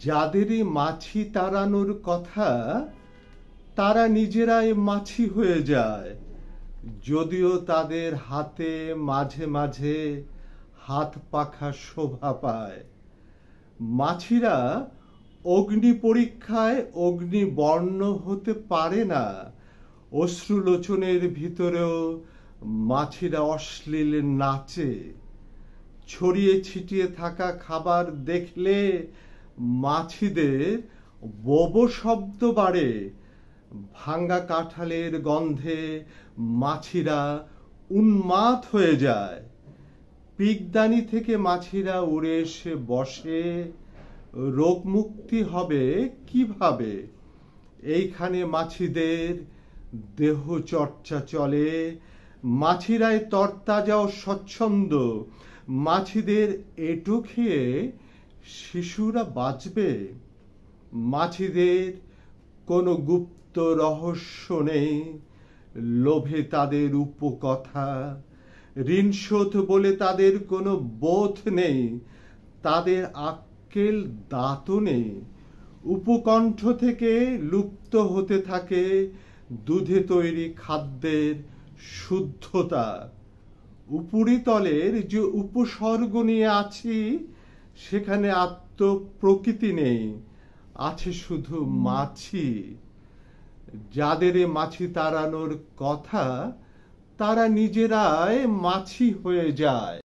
যাদেরই মাছি তাড়ানোর কথা তারা নিজেরাই মাছি হয়ে যায়, যদিও তাদের হাতে মাঝে মাঝে হাত পাখা শোভা পায়। মাছিরা অগ্নি পরীক্ষায় অগ্নিবর্ণ হতে পারে না। অশ্রুলোচনের ভিতরেও মাছিরা অশ্লীল নাচে। ছড়িয়ে ছিটিয়ে থাকা খাবার দেখলে মাছিদের বোবো শব্দ বাড়ে। ভাঙ্গা কাঁঠালের গন্ধে মাছিরা উন্মাদ হয়ে যায়। পিকদানি থেকে মাছিরা উড়ে এসে বসে। রোগ মুক্তি হবে কিভাবে? এইখানে মাছিদের দেহ চর্চা চলে। মাছিরাই তরতাজা ও স্বচ্ছন্দ। মাছিদের এঁটো খেয়ে শিশুরা বাঁচবে। মাছিদের কোনো গুপ্ত রহস্য নেই, লোভে তাদের উপকথা। ঋণ শোধ বলে তাদের কোনো বোধ নেই, তাদের আক্কেল দাঁতও নেই। উপকণ্ঠ থেকে লুপ্ত হতে থাকে দুধে তৈরি খাদ্যের শুদ্ধতা। উপরিতলের যে উপসর্গ নিয়ে আছি সেখানে আত্মপ্রকৃতি নেই, আছে শুধু মাছি। যাদের মাছি তাড়ানোর কথা তারা নিজেরাই মাছি হয়ে যায়।